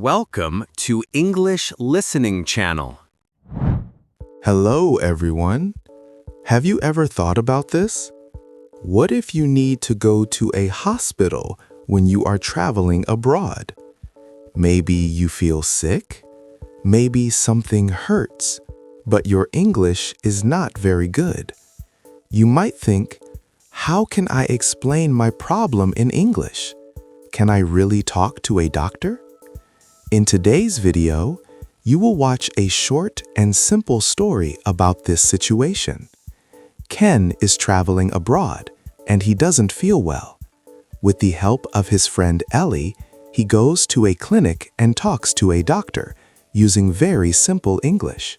Welcome to English Listening Channel. Hello, everyone. Have you ever thought about this? What if you need to go to a hospital when you are traveling abroad? Maybe you feel sick. Maybe something hurts, but your English is not very good. You might think, how can I explain my problem in English? Can I really talk to a doctor? In today's video, you will watch a short and simple story about this situation. Ken is traveling abroad, and he doesn't feel well. With the help of his friend Ellie, he goes to a clinic and talks to a doctor using very simple English.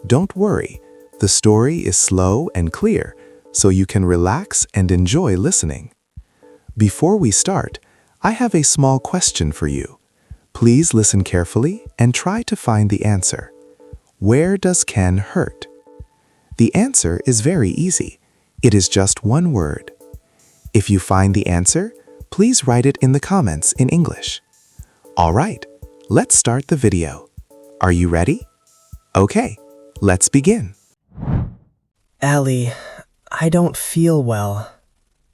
Don't worry, the story is slow and clear, so you can relax and enjoy listening. Before we start, I have a small question for you. Please listen carefully and try to find the answer. Where does Ken hurt? The answer is very easy. It is just one word. If you find the answer, please write it in the comments in English. All right, let's start the video. Are you ready? Okay, let's begin. Ellie, I don't feel well.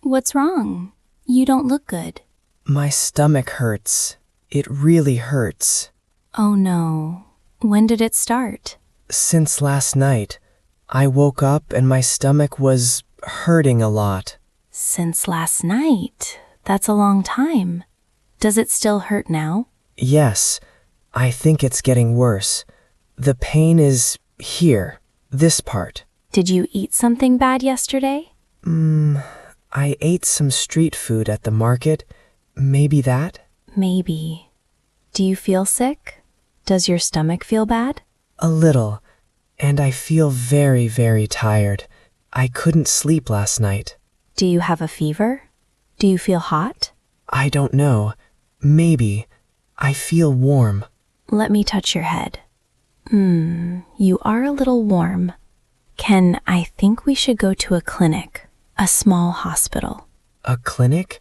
What's wrong? You don't look good. My stomach hurts. It really hurts. Oh no. When did it start? Since last night, I woke up and my stomach was hurting a lot. Since last night? That's a long time. Does it still hurt now? Yes, I think it's getting worse. The pain is here, this part. Did you eat something bad yesterday? I ate some street food at the market. Maybe that? Maybe. Do you feel sick? Does your stomach feel bad? A little. And I feel very, very tired. I couldn't sleep last night. Do you have a fever? Do you feel hot? I don't know. Maybe. I feel warm. Let me touch your head. You are a little warm. Ken, I think we should go to a clinic, a small hospital. A clinic?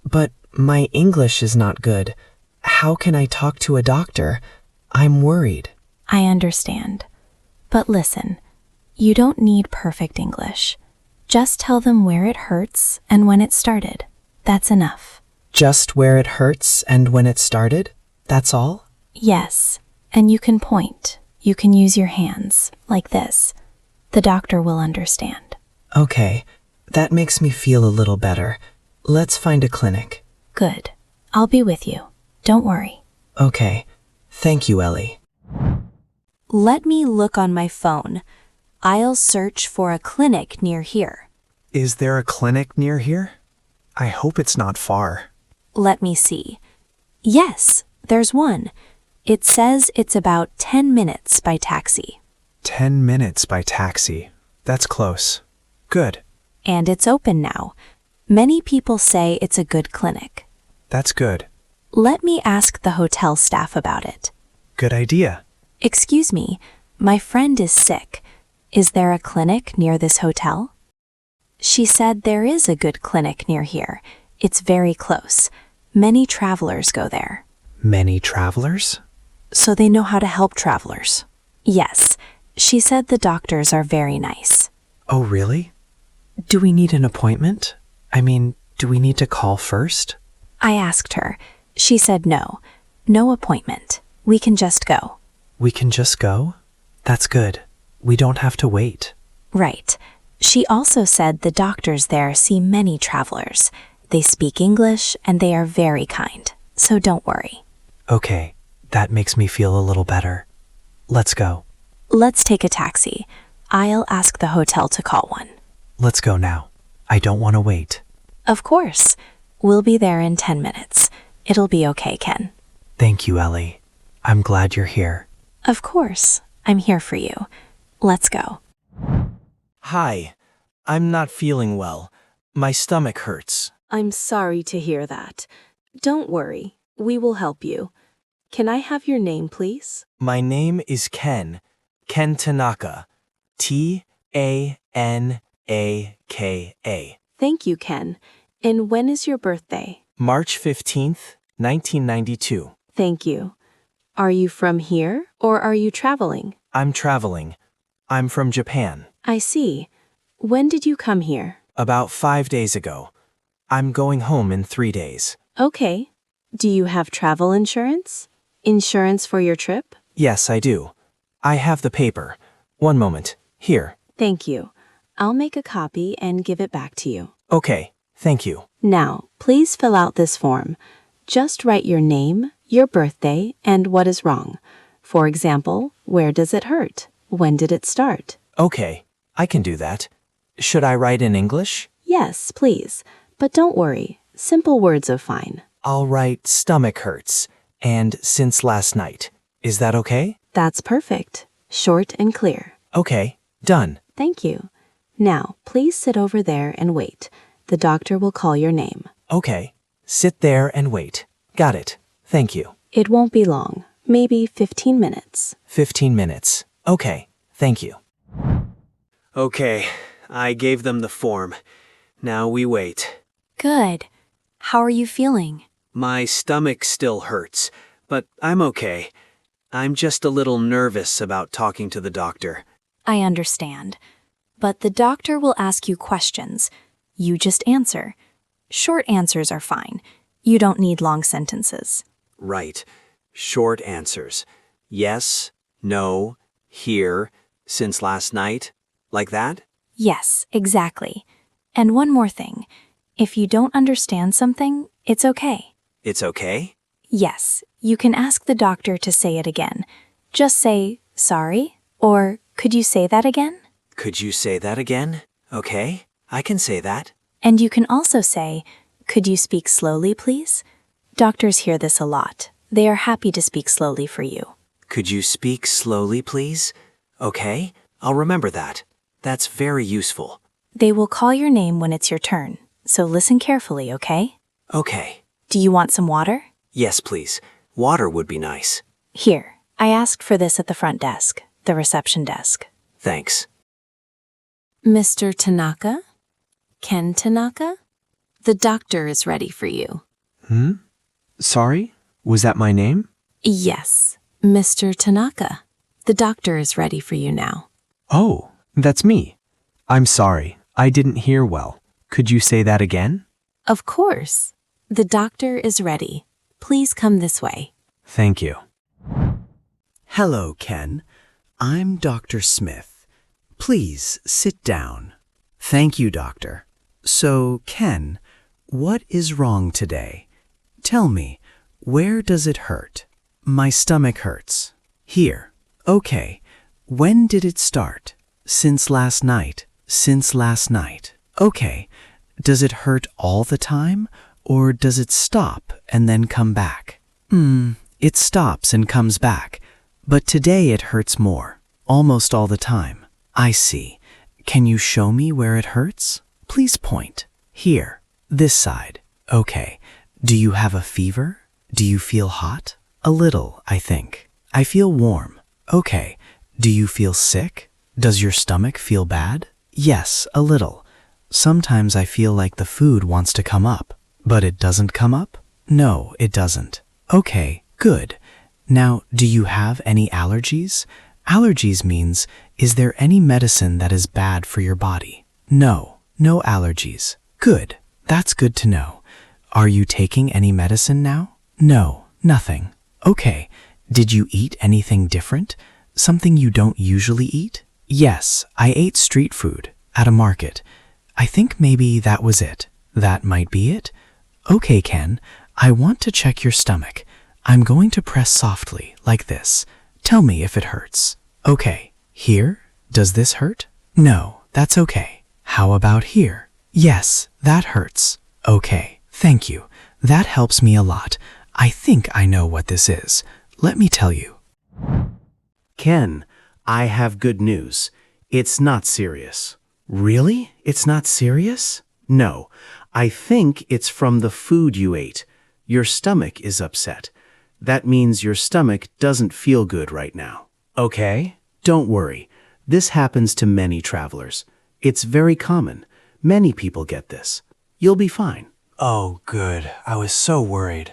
But my English is not good. How can I talk to a doctor? I'm worried. I understand. But listen, you don't need perfect English. Just tell them where it hurts and when it started. That's enough. Just where it hurts and when it started? That's all? Yes, and you can point. You can use your hands, like this. The doctor will understand. Okay, that makes me feel a little better. Let's find a clinic. Good. I'll be with you. Don't worry. Okay. Thank you, Ellie. Let me look on my phone. I'll search for a clinic near here. Is there a clinic near here? I hope it's not far. Let me see. Yes, there's one. It says it's about 10 minutes by taxi. 10 minutes by taxi. That's close. Good. And it's open now. Many people say it's a good clinic. That's good. Let me ask the hotel staff about it. Good idea. Excuse me, my friend is sick. Is there a clinic near this hotel? She said there is a good clinic near here. It's very close. Many travelers go there. Many travelers? So they know how to help travelers. Yes, she said the doctors are very nice. Oh, really? Do we need an appointment? Do we need to call first? I asked her. She said no. No appointment. We can just go. We can just go? That's good. We don't have to wait. Right. She also said the doctors there see many travelers. They speak English and they are very kind. So don't worry. Okay, that makes me feel a little better. Let's go. Let's take a taxi. I'll ask the hotel to call one. Let's go now. I don't want to wait. Of course. We'll be there in 10 minutes. It'll be okay, Ken. Thank you, Ellie. I'm glad you're here. Of course. I'm here for you. Let's go. Hi. I'm not feeling well. My stomach hurts. I'm sorry to hear that. Don't worry. We will help you. Can I have your name, please? My name is Ken. Ken Tanaka. Tanaka. Thank you, Ken. And when is your birthday? March 15th, 1992. Thank you. Are you from here or are you traveling? I'm traveling. I'm from Japan. I see. When did you come here? About 5 days ago. I'm going home in 3 days. Okay. Do you have travel insurance? Insurance for your trip? Yes, I do. I have the paper. One moment. Here. Thank you. I'll make a copy and give it back to you. Okay, thank you. Now, please fill out this form. Just write your name, your birthday, and what is wrong. For example, where does it hurt? When did it start? Okay, I can do that. Should I write in English? Yes, please. But don't worry. Simple words are fine. I'll write stomach hurts and since last night. Is that okay? That's perfect. Short and clear. Okay, done. Thank you. Now, please sit over there and wait. The doctor will call your name. Okay, sit there and wait. Got it. Thank you. It won't be long. Maybe 15 minutes. 15 minutes. Okay, thank you. Okay, I gave them the form. Now we wait. Good. How are you feeling? My stomach still hurts, but I'm okay. I'm just a little nervous about talking to the doctor. I understand. But the doctor will ask you questions. You just answer. Short answers are fine. You don't need long sentences. Right. Short answers. Yes, no, here, since last night. Like that? Yes, exactly. And one more thing. If you don't understand something, it's okay. It's okay? Yes, you can ask the doctor to say it again. Just say, sorry, or could you say that again? Could you say that again? Okay, I can say that. And you can also say, could you speak slowly, please? Doctors hear this a lot. They are happy to speak slowly for you. Could you speak slowly, please? Okay, I'll remember that. That's very useful. They will call your name when it's your turn, so listen carefully, okay? Okay. Do you want some water? Yes, please. Water would be nice. Here, I asked for this at the front desk, the reception desk. Thanks. Mr. Tanaka? Ken Tanaka? The doctor is ready for you. Sorry? Was that my name? Yes, Mr. Tanaka. The doctor is ready for you now. Oh, that's me. I'm sorry. I didn't hear well. Could you say that again? Of course. The doctor is ready. Please come this way. Thank you. Hello, Ken. I'm Dr. Smith. Please sit down. Thank you, doctor. So, Ken, what is wrong today? Tell me, where does it hurt? My stomach hurts. Here. Okay. When did it start? Since last night. Since last night. Okay. Does it hurt all the time, or does it stop and then come back? It stops and comes back, but today it hurts more, almost all the time. I see. Can you show me where it hurts? Please point. Here. This side. Okay. Do you have a fever? Do you feel hot? A little, I think. I feel warm. Okay. Do you feel sick? Does your stomach feel bad? Yes, a little. Sometimes I feel like the food wants to come up. But it doesn't come up? No, it doesn't. Okay, good. Now, do you have any allergies? Allergies means, is there any medicine that is bad for your body? No, no allergies. Good. That's good to know. Are you taking any medicine now? No, nothing. Okay. Did you eat anything different? Something you don't usually eat? Yes, I ate street food at a market. I think maybe that was it. That might be it. Okay, Ken, I want to check your stomach. I'm going to press softly, like this. Tell me if it hurts. Okay, here? Does this hurt? No, that's okay. How about here? Yes, that hurts. Okay, thank you. That helps me a lot. I think I know what this is. Let me tell you. Ken, I have good news. It's not serious. Really? It's not serious? No, I think it's from the food you ate. Your stomach is upset. That means your stomach doesn't feel good right now. Okay. Don't worry. This happens to many travelers. It's very common. Many people get this. You'll be fine. Oh, good. I was so worried.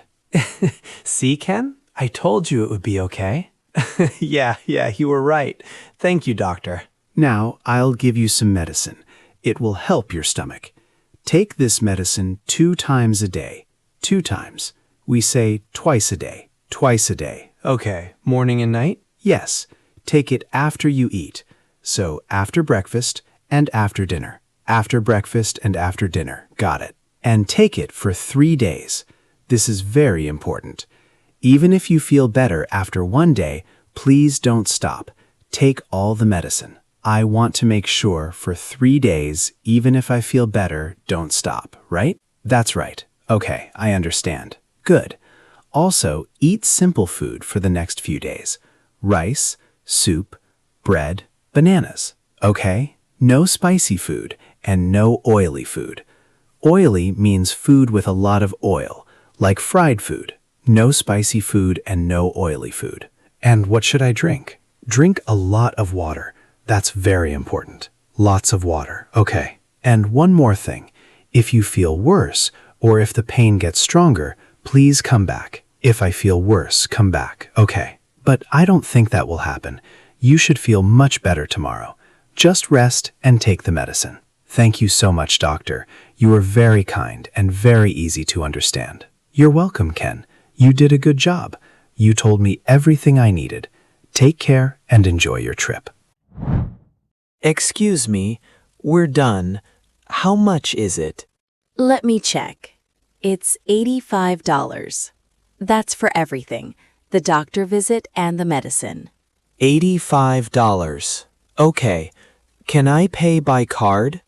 See, Ken? I told you it would be okay. Yeah, you were right. Thank you, doctor. Now, I'll give you some medicine. It will help your stomach. Take this medicine 2 times a day. 2 times. We say twice a day. Twice a day. Okay, morning and night? Yes, take it after you eat. So after breakfast and after dinner. After breakfast and after dinner. Got it. And take it for 3 days. This is very important. Even if you feel better after 1 day, please don't stop. Take all the medicine. I want to make sure for 3 days, even if I feel better, don't stop, right? That's right. Okay, I understand. Good. Also, eat simple food for the next few days. Rice, soup, bread, bananas. Okay? No spicy food and no oily food. Oily means food with a lot of oil, like fried food. No spicy food and no oily food. And what should I drink? Drink a lot of water. That's very important. Lots of water. Okay. And one more thing. If you feel worse, or if the pain gets stronger, please come back. If I feel worse, come back. Okay. But I don't think that will happen. You should feel much better tomorrow. Just rest and take the medicine. Thank you so much, doctor. You were very kind and very easy to understand. You're welcome, Ken. You did a good job. You told me everything I needed. Take care and enjoy your trip. Excuse me, we're done. How much is it? Let me check. It's $85. That's for everything, the doctor visit and the medicine. $85. Okay. Can I pay by card?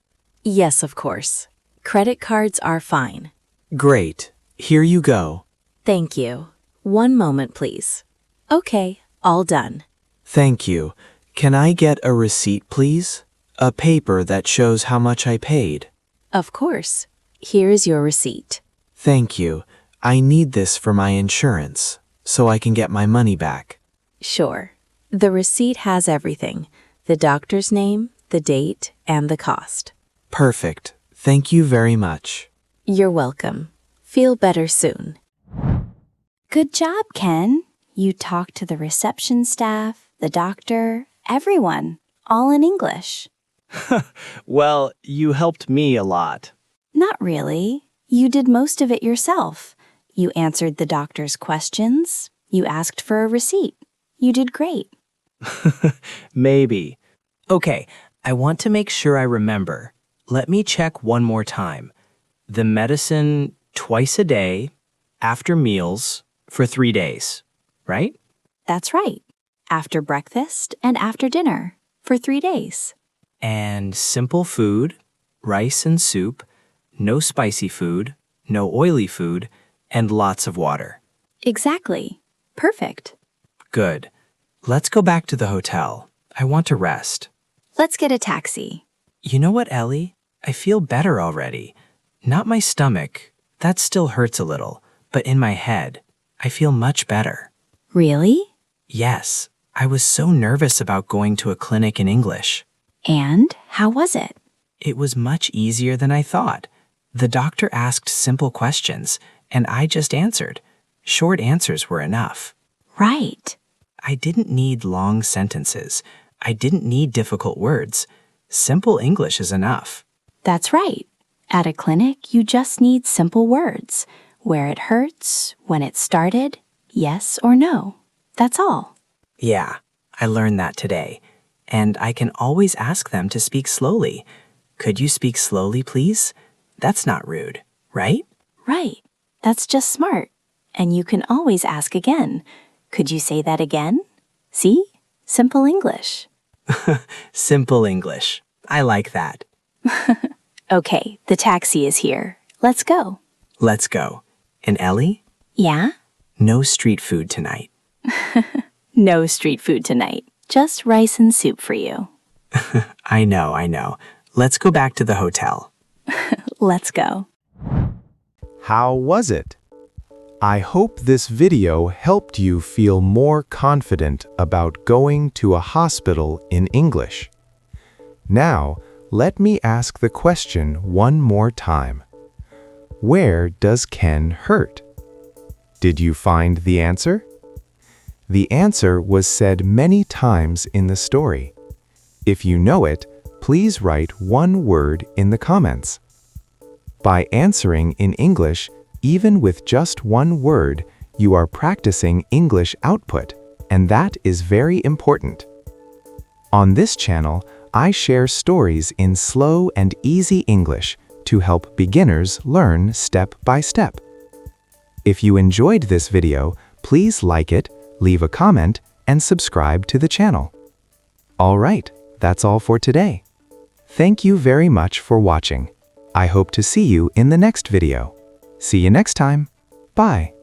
Yes, of course. Credit cards are fine. Great. Here you go. Thank you. One moment, please. Okay, all done. Thank you. Can I get a receipt, please? A paper that shows how much I paid. Of course. Here is your receipt. Thank you. I need this for my insurance, so I can get my money back. Sure. The receipt has everything. The doctor's name, the date, and the cost. Perfect. Thank you very much. You're welcome. Feel better soon. Good job, Ken. You talked to the reception staff, the doctor, everyone, all in English. Well, you helped me a lot. Not really. You did most of it yourself. You answered the doctor's questions. You asked for a receipt. You did great. Maybe. Okay, I want to make sure I remember. Let me check one more time. The medicine twice a day, after meals, for 3 days, right? That's right. After breakfast and after dinner for 3 days. And simple food, rice and soup, no spicy food, no oily food, and lots of water. Exactly. Perfect. Good. Let's go back to the hotel. I want to rest. Let's get a taxi. You know what, Ellie? I feel better already. Not my stomach. That still hurts a little. But in my head, I feel much better. Really? Yes. I was so nervous about going to a clinic in English. And how was it? It was much easier than I thought. The doctor asked simple questions, and I just answered. Short answers were enough. Right. I didn't need long sentences. I didn't need difficult words. Simple English is enough. That's right. At a clinic, you just need simple words. Where it hurts, when it started, yes or no. That's all. Yeah, I learned that today. And I can always ask them to speak slowly. Could you speak slowly, please? That's not rude, right? Right. That's just smart. And you can always ask again. Could you say that again? See? Simple English. Simple English. I like that. Okay, the taxi is here. Let's go. Let's go. And Ellie? Yeah? No street food tonight. No street food tonight. Just rice and soup for you. I know. Let's go back to the hotel. Let's go. How was it? I hope this video helped you feel more confident about going to a hospital in English. Now, let me ask the question one more time. Where does Ken hurt? Did you find the answer? The answer was said many times in the story. If you know it, please write one word in the comments. By answering in English, even with just one word, you are practicing English output, and that is very important. On this channel, I share stories in slow and easy English to help beginners learn step by step. If you enjoyed this video, please like it, leave a comment, and subscribe to the channel. All right, that's all for today. Thank you very much for watching. I hope to see you in the next video. See you next time. Bye.